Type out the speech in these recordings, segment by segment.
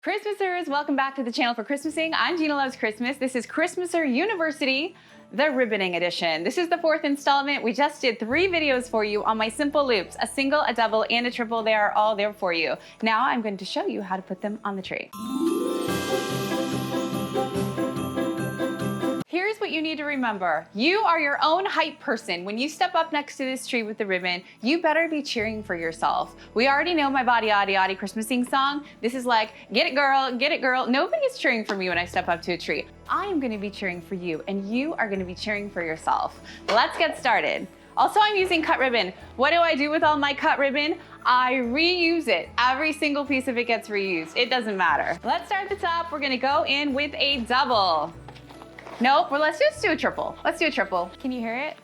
Christmasers, welcome back to the channel for Christmasing. I'm Gina Loves Christmas. This is Christmaser University, the Ribboning Edition. This is the fourth installment. We just did 3 videos for you on my simple loops, a single, a double, and a triple. They are all there for you. Now I'm going to show you how to put them on the tree. Here's what you need to remember. You are your own hype person. When you step up next to this tree with the ribbon, you better be cheering for yourself. We already know my Body Oddy Oddy Christmasing song. This is like, get it girl, get it girl. Nobody's cheering for me when I step up to a tree. I'm gonna be cheering for you, and you are gonna be cheering for yourself. Let's get started. Also, I'm using cut ribbon. What do I do with all my cut ribbon? I reuse it. Every single piece of it gets reused. It doesn't matter. Let's start at the top. We're gonna go in with a double. Nope, well, let's just do a triple. Let's do a triple. Can you hear it?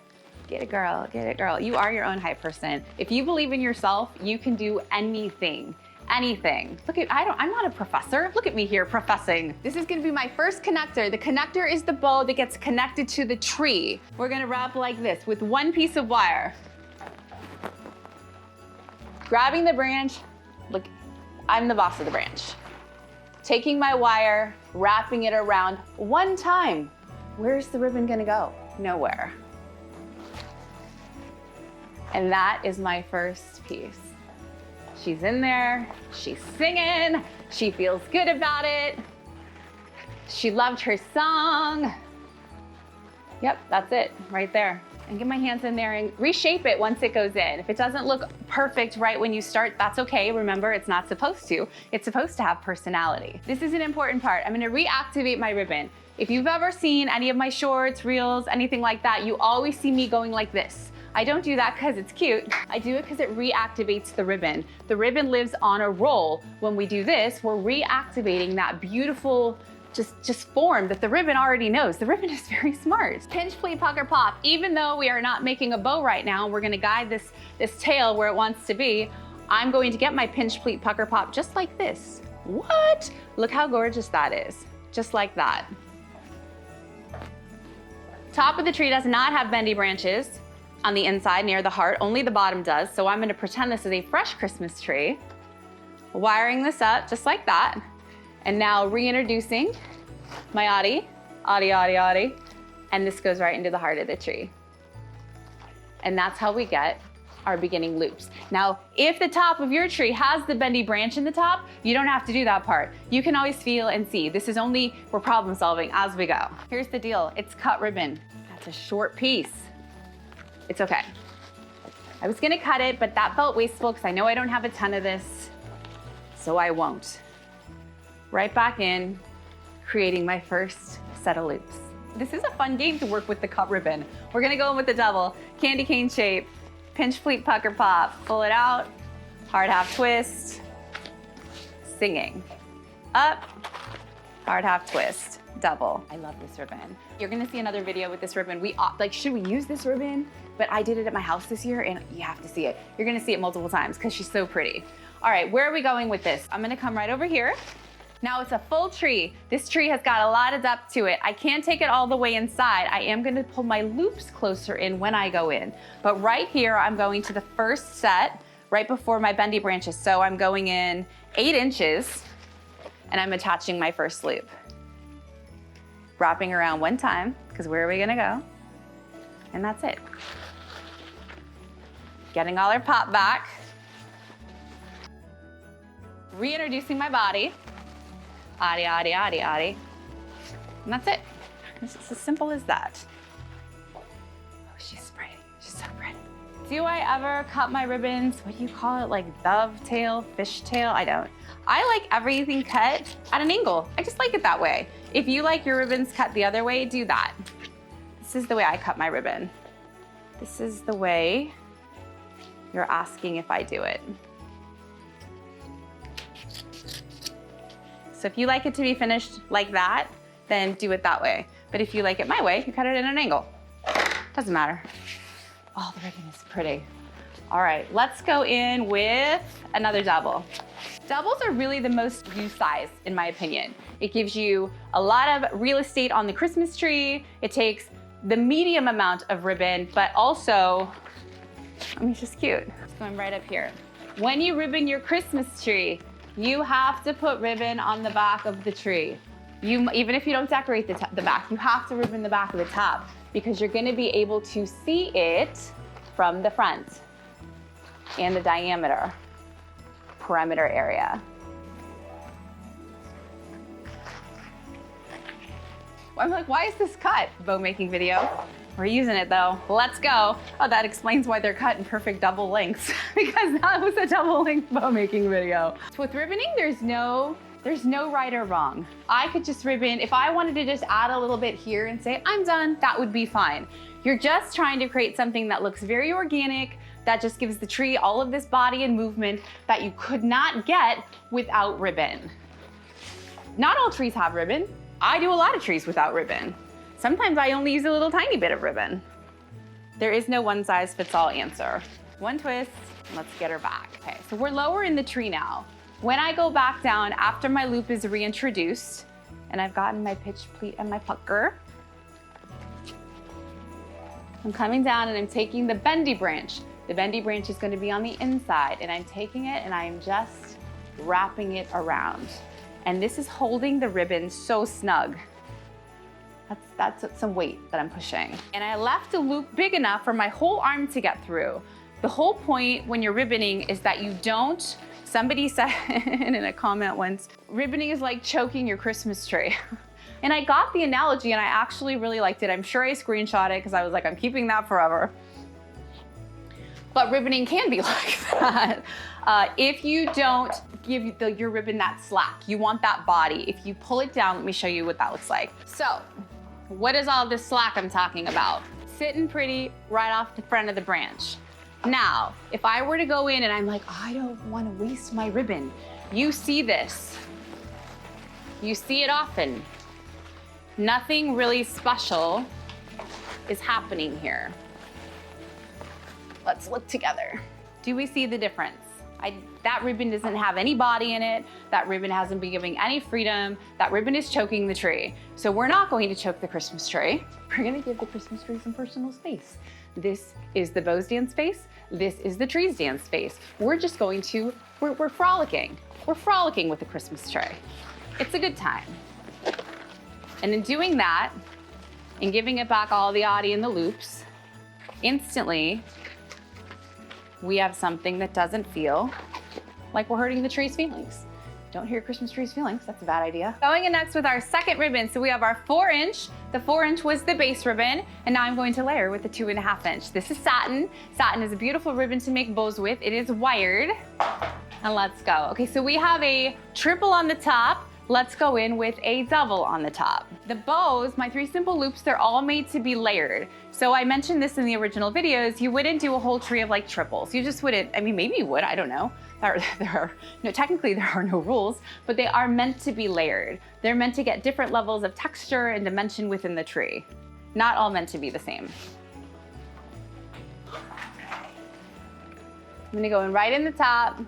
Get it, girl, get it, girl. You are your own hype person. If you believe in yourself, you can do anything, anything. Look at, I'm not a professor. Look at me here professing. This is gonna be my first connector. The connector is the bow that gets connected to the tree. We're gonna wrap like this with one piece of wire. Grabbing the branch, look, I'm the boss of the branch. Taking my wire, wrapping it around one time. Where's the ribbon gonna go? Nowhere. And that is my first piece. She's in there, she's singing, she feels good about it. She loved her song. Yep, that's it, right there. And get my hands in there and reshape it once it goes in. If it doesn't look perfect right when you start, that's okay. Remember, it's not supposed to. It's supposed to have personality. This is an important part. I'm gonna reactivate my ribbon. If you've ever seen any of my shorts, reels, anything like that, you always see me going like this. I don't do that because it's cute. I do it because it reactivates the ribbon. The ribbon lives on a roll. When we do this, we're reactivating that beautiful just form that the ribbon already knows. The ribbon is very smart. Pinch, pleat, pucker, pop. Even though we are not making a bow right now, we're gonna guide this tail where it wants to be. I'm going to get my pinch, pleat, pucker, pop just like this. What? Look how gorgeous that is. Just like that. Top of the tree does not have bendy branches on the inside near the heart, only the bottom does. So I'm gonna pretend this is a fresh Christmas tree. Wiring this up just like that. And now reintroducing my Oddy, Oddy, Oddy, Oddy. And this goes right into the heart of the tree. And that's how we get our beginning loops. Now, if the top of your tree has the bendy branch in the top, you don't have to do that part. You can always feel and see. This is only for problem solving as we go. Here's the deal, it's cut ribbon. That's a short piece. It's okay. I was gonna cut it, but that felt wasteful because I know I don't have a ton of this, so I won't. Right back in, creating my first set of loops. This is a fun game to work with the cut ribbon. We're gonna go in with the double, candy cane shape, pinch, pleat, pucker, pop, pull it out, hard half twist, singing. Up, hard half twist, double. I love this ribbon. You're gonna see another video with this ribbon. Should we use this ribbon? But I did it at my house this year and you have to see it. You're gonna see it multiple times because she's so pretty. All right, where are we going with this? I'm gonna come right over here. Now it's a full tree. This tree has got a lot of depth to it. I can't take it all the way inside. I am gonna pull my loops closer in when I go in. But right here, I'm going to the first set right before my bendy branches. So I'm going in 8 inches and I'm attaching my first loop. Wrapping around one time, because where are we gonna go? And that's it. Getting all our pop back. Reintroducing my body. Oddy, oddy, oddy, oddy. And that's it. It's just as simple as that. Oh, she's pretty. She's so pretty. Do I ever cut my ribbons? What do you call it? Like dovetail, fishtail? I don't. I like everything cut at an angle. I just like it that way. If you like your ribbons cut the other way, do that. This is the way I cut my ribbon. This is the way you're asking if I do it. So if you like it to be finished like that, then do it that way. But if you like it my way, you cut it at an angle. Doesn't matter. Oh, the ribbon is pretty. All right, let's go in with another double. Doubles are really the most used size, in my opinion. It gives you a lot of real estate on the Christmas tree. It takes the medium amount of ribbon, but also, I mean, it's just cute. It's going right up here. When you ribbon your Christmas tree, You have to put ribbon on the back of the tree. Even if you don't decorate the back, you have to ribbon the back of the top because you're gonna be able to see it from the front and the diameter, perimeter area. I'm like, why is this cut? Bow making video. We're using it though. Let's go. Oh, that explains why they're cut in perfect double lengths because that was a double length bow making video. So with ribboning, there's no right or wrong. I could just ribbon, if I wanted to just add a little bit here and say, I'm done, that would be fine. You're just trying to create something that looks very organic, that just gives the tree all of this body and movement that you could not get without ribbon. Not all trees have ribbon. I do a lot of trees without ribbon. Sometimes I only use a little tiny bit of ribbon. There is no one size fits all answer. One twist, and let's get her back. Okay, so we're lower in the tree now. When I go back down after my loop is reintroduced, and I've gotten my pitch pleat and my pucker, I'm coming down and I'm taking the bendy branch. The bendy branch is gonna be on the inside, and I'm taking it and I'm just wrapping it around. And this is holding the ribbon so snug. That's some weight that I'm pushing. And I left a loop big enough for my whole arm to get through. The whole point when you're ribboning is that you don't, somebody said in a comment once, ribboning is like choking your Christmas tree. And I got the analogy and I actually really liked it. I'm sure I screenshot it because I was like, I'm keeping that forever. But ribboning can be like that. If you don't give your ribbon that slack, you want that body. If you pull it down, let me show you what that looks like. So, what is all this slack I'm talking about? Sitting pretty right off the front of the branch. Now, if I were to go in and I'm like, I don't want to waste my ribbon. You see this. You see it often. Nothing really special is happening here. Let's look together. Do we see the difference? That ribbon doesn't have any body in it. That ribbon hasn't been giving any freedom. That ribbon is choking the tree. So we're not going to choke the Christmas tree. We're gonna give the Christmas tree some personal space. This is the bows dance space. This is the trees dance space. We're just going to, we're frolicking. We're frolicking with the Christmas tree. It's a good time. And in doing that, and giving it back all the oddy and the loops, instantly, we have something that doesn't feel like we're hurting the tree's feelings. Don't hurt Christmas tree's feelings, that's a bad idea. Going in next with our second ribbon. So we have our 4-inch. The 4-inch was the base ribbon, and now I'm going to layer with the 2.5-inch. This is satin. Satin is a beautiful ribbon to make bows with. It is wired, and let's go. Okay, so we have a triple on the top. Let's go in with a double on the top. The bows, my 3 simple loops, they're all made to be layered. So I mentioned this in the original videos, you wouldn't do a whole tree of like triples. You just wouldn't, I mean, maybe you would, I don't know. Technically there are no rules, but they are meant to be layered. They're meant to get different levels of texture and dimension within the tree. Not all meant to be the same. I'm gonna go in right in the top. I'm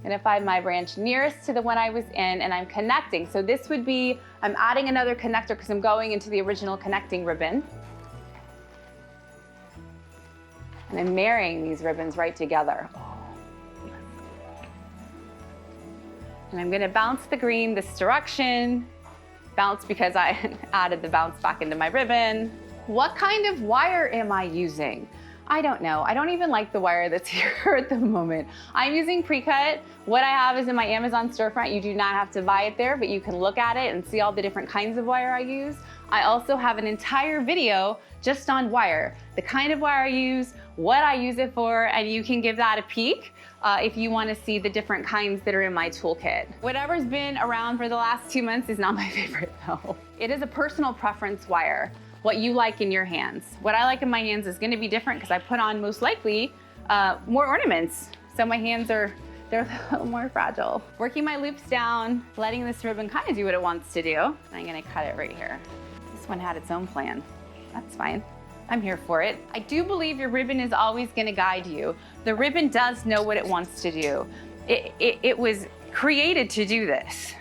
gonna find my branch nearest to the one I was in, and I'm connecting. So this would be, I'm adding another connector because I'm going into the original connecting ribbon. And I'm marrying these ribbons right together. And I'm gonna bounce the green this direction. Bounce because I added the bounce back into my ribbon. What kind of wire am I using? I don't know. I don't even like the wire that's here at the moment. I'm using pre-cut. What I have is in my Amazon storefront. You do not have to buy it there, but you can look at it and see all the different kinds of wire I use. I also have an entire video just on wire, the kind of wire I use, what I use it for, and you can give that a peek if you want to see the different kinds that are in my toolkit. Whatever's been around for the last 2 months is not my favorite though. It is a personal preference wire. What you like in your hands. What I like in my hands is gonna be different because I put on most likely more ornaments. So my hands they're a little more fragile. Working my loops down, letting this ribbon kind of do what it wants to do. I'm gonna cut it right here. This one had its own plan. That's fine. I'm here for it. I do believe your ribbon is always gonna guide you. The ribbon does know what it wants to do. It was created to do this.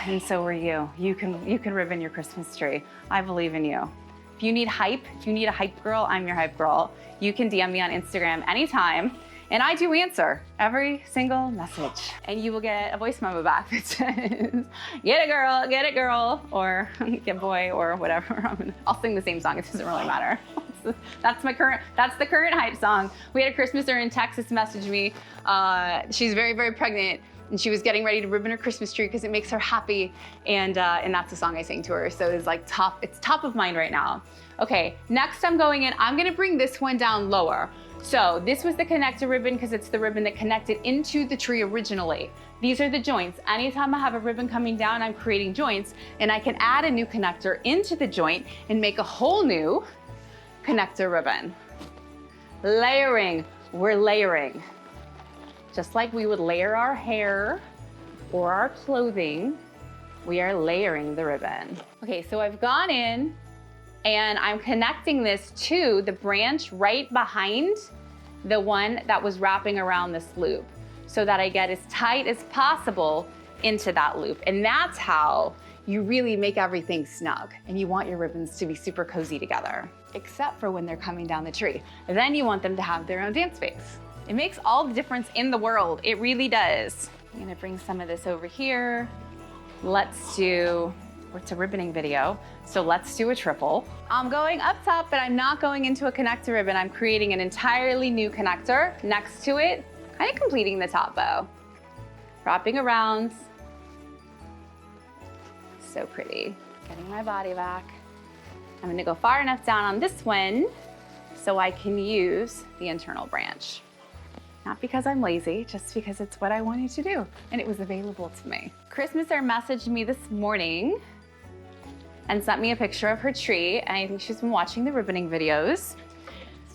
And so are you. You can ribbon your Christmas tree. I believe in you. If you need hype, if you need a hype girl, I'm your hype girl. You can DM me on Instagram anytime. And I do answer every single message. And you will get a voice memo back that says, get it girl, or get boy, or whatever. I'll sing the same song, it doesn't really matter. That's the current hype song. We had a Christmaser in Texas message me. She's very, very pregnant, and she was getting ready to ribbon her Christmas tree because it makes her happy. And that's the song I sang to her. So it's like it's top of mind right now. Okay, next I'm going in, I'm gonna bring this one down lower. So this was the connector ribbon because it's the ribbon that connected into the tree originally. These are the joints. Anytime I have a ribbon coming down, I'm creating joints, and I can add a new connector into the joint and make a whole new connector ribbon. Layering, we're layering. Just like we would layer our hair or our clothing, we are layering the ribbon. Okay, so I've gone in and I'm connecting this to the branch right behind the one that was wrapping around this loop so that I get as tight as possible into that loop. And that's how you really make everything snug, and you want your ribbons to be super cozy together, except for when they're coming down the tree. And then you want them to have their own dance space. It makes all the difference in the world. It really does. I'm gonna bring some of this over here. It's a ribboning video, so let's do a triple. I'm going up top, but I'm not going into a connector ribbon. I'm creating an entirely new connector next to it, kind of completing the top bow. Wrapping around. So pretty. Getting my body back. I'm gonna go far enough down on this one so I can use the internal branch. Not because I'm lazy, just because it's what I wanted to do and it was available to me. Christmaser messaged me this morning and sent me a picture of her tree, and I think she's been watching the ribboning videos.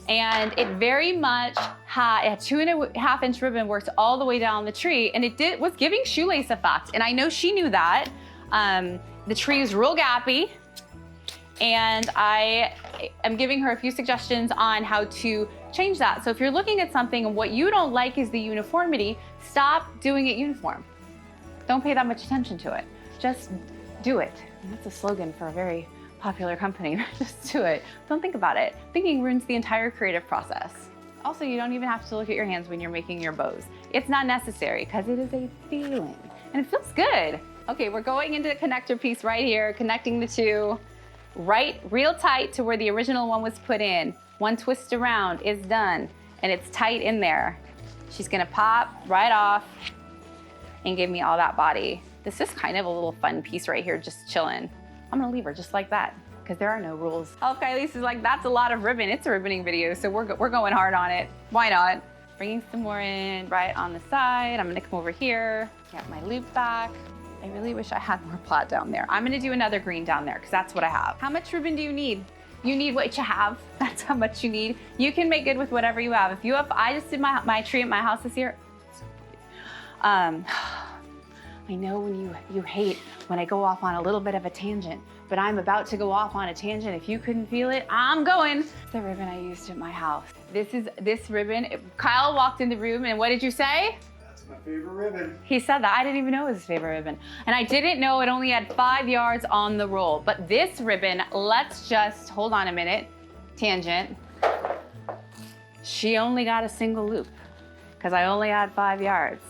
And it very much had a 2.5 inch ribbon worked all the way down the tree, and it was giving shoelace effect. And I know she knew that. The tree is real gappy, and I am giving her a few suggestions on how to change that. So if you're looking at something and what you don't like is the uniformity, stop doing it uniform. Don't pay that much attention to it. Just do it. And that's a slogan for a very popular company. Just do it. Don't think about it. Thinking ruins the entire creative process. Also, you don't even have to look at your hands when you're making your bows. It's not necessary because it is a feeling and it feels good. Okay, we're going into the connector piece right here, connecting the two, right real tight to where the original one was put in. One twist around is done, and it's tight in there. She's gonna pop right off and give me all that body. This is kind of a little fun piece right here, just chilling. I'm gonna leave her just like that, because there are no rules. Oh, Kylie's is like, that's a lot of ribbon. It's a ribboning video, so we're going hard on it. Why not? Bringing some more in right on the side. I'm gonna come over here, get my loop back. I really wish I had more plaid down there. I'm gonna do another green down there, because that's what I have. How much ribbon do you need? You need what you have. That's how much you need. You can make good with whatever you have. If you have, I just did my tree at my house this year. I know when you hate when I go off on a little bit of a tangent, but I'm about to go off on a tangent. If you couldn't feel it, I'm going. It's the ribbon I used at my house. This ribbon. Kyle walked in the room, and what did you say? That's my favorite ribbon. He said that. I didn't even know it was his favorite ribbon. And I didn't know it only had 5 yards on the roll. But this ribbon, let's just, hold on a minute, tangent. She only got a single loop because I only had 5 yards.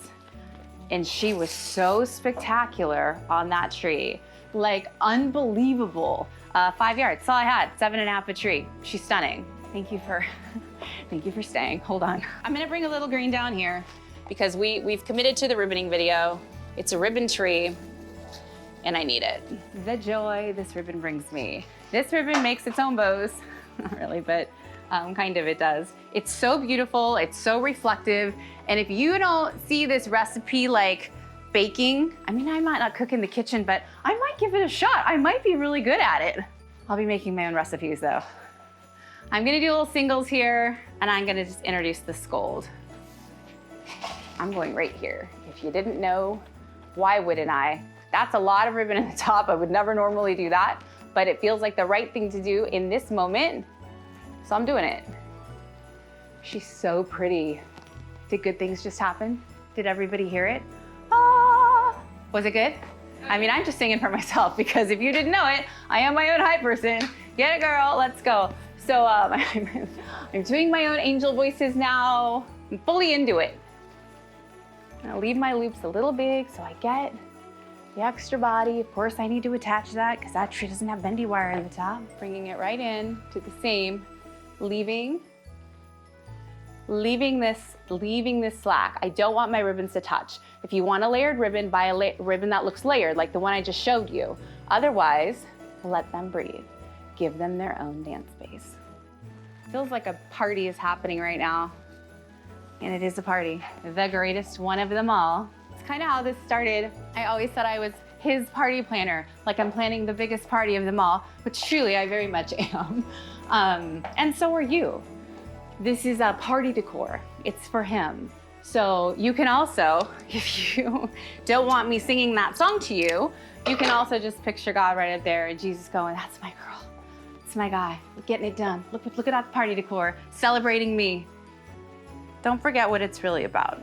And she was so spectacular on that tree. Like unbelievable. 5 yards, that's all I had, 7.5 a tree. She's stunning. Thank you for staying. Hold on. I'm gonna bring a little green down here because we've committed to the ribboning video. It's a ribbon tree and I need it. The joy this ribbon brings me. This ribbon makes its own bows. Not really, but kind of it does. It's so beautiful, it's so reflective. And if you don't see this recipe like baking, I mean, I might not cook in the kitchen, but I might give it a shot. I might be really good at it. I'll be making my own recipes though. I'm gonna do little singles here, and I'm gonna just introduce the scold. I'm going right here. If you didn't know, why wouldn't I? That's a lot of ribbon at the top. I would never normally do that, but it feels like the right thing to do in this moment, so I'm doing it. She's so pretty. Did good things just happen? Did everybody hear it? Ah! Was it good? I mean, I'm just singing for myself because if you didn't know it, I am my own hype person. Get it, girl, let's go. So I'm doing my own angel voices now. I'm fully into it. I'm gonna leave my loops a little big so I get the extra body. Of course, I need to attach that because that tree doesn't have bendy wire in the top. Bringing it right in to the same, leaving this slack. I don't want my ribbons to touch. If you want a layered ribbon, buy a ribbon that looks layered, like the one I just showed you. Otherwise, let them breathe. Give them their own dance space. Feels like a party is happening right now. And it is a party, the greatest one of them all. It's kind of how this started. I always said I was his party planner, like I'm planning the biggest party of them all, which truly I very much am. And so are you. This is a party decor. It's for him. So you can also, if you don't want me singing that song to you, you can also just picture God right up there and Jesus going, that's my girl, that's my guy, we're getting it done. Look at that party decor, celebrating me. Don't forget what it's really about.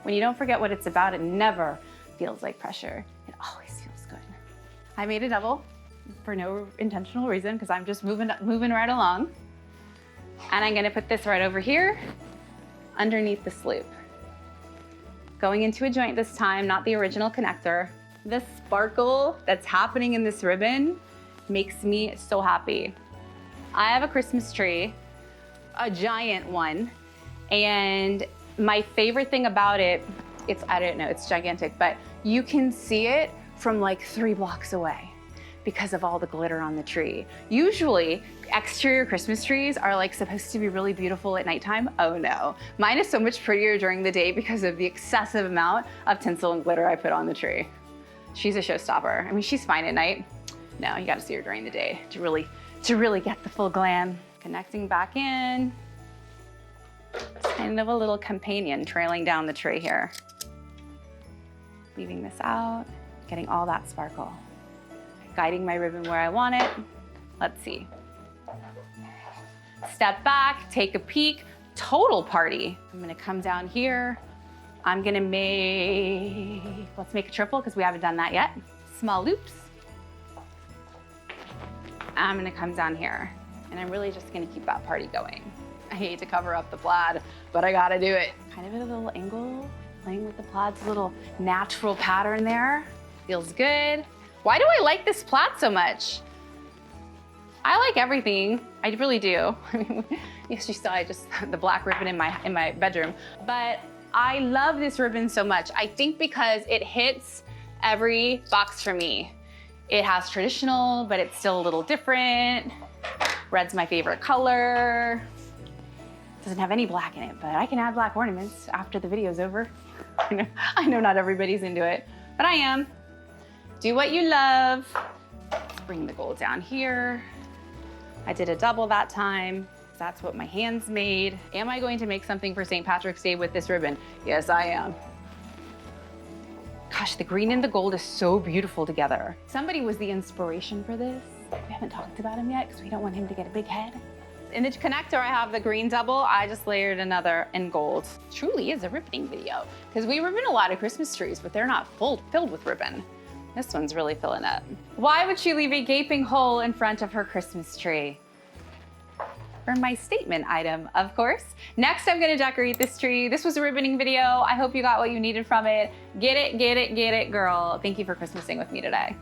When you don't forget what it's about, it never feels like pressure. It always feels good. I made a double for no intentional reason because I'm just moving right along. And I'm gonna put this right over here underneath this loop. Going into a joint this time, not the original connector. The sparkle that's happening in this ribbon makes me so happy. I have a Christmas tree, a giant one, and my favorite thing about it, I don't know, it's gigantic, but you can see it from like 3 blocks away because of all the glitter on the tree. Usually, exterior Christmas trees are like supposed to be really beautiful at nighttime. Oh no, mine is so much prettier during the day because of the excessive amount of tinsel and glitter I put on the tree. She's a showstopper. I mean, she's fine at night. No, you gotta see her during the day to really get the full glam. Connecting back in. It's kind of a little companion trailing down the tree here. Leaving this out, getting all that sparkle. Guiding my ribbon where I want it. Let's see. Step back, take a peek, total party. I'm gonna come down here. I'm gonna let's make a triple because we haven't done that yet. Small loops. I'm gonna come down here and I'm really just gonna keep that party going. I hate to cover up the plaid, but I gotta do it. Kind of at a little angle, playing with the plaid's little natural pattern there. Feels good. Why do I like this plaid so much? I like everything, I really do. Yes, you saw the black ribbon in my bedroom, but I love this ribbon so much. I think because it hits every box for me. It has traditional, but it's still a little different. Red's my favorite color. Doesn't have any black in it, but I can add black ornaments after the video's over. I know not everybody's into it, but I am. Do what you love. Let's bring the gold down here. I did a double that time. That's what my hands made. Am I going to make something for St. Patrick's Day with this ribbon? Yes, I am. Gosh, the green and the gold is so beautiful together. Somebody was the inspiration for this. We haven't talked about him yet because we don't want him to get a big head. In the connector, I have the green double. I just layered another in gold. Truly is a ribboning video because we ribbon a lot of Christmas trees, but they're not filled with ribbon. This one's really filling up. Why would she leave a gaping hole in front of her Christmas tree? For my statement item, of course. Next, I'm gonna decorate this tree. This was a ribboning video. I hope you got what you needed from it. Get it, get it, get it, girl. Thank you for Christmasing with me today.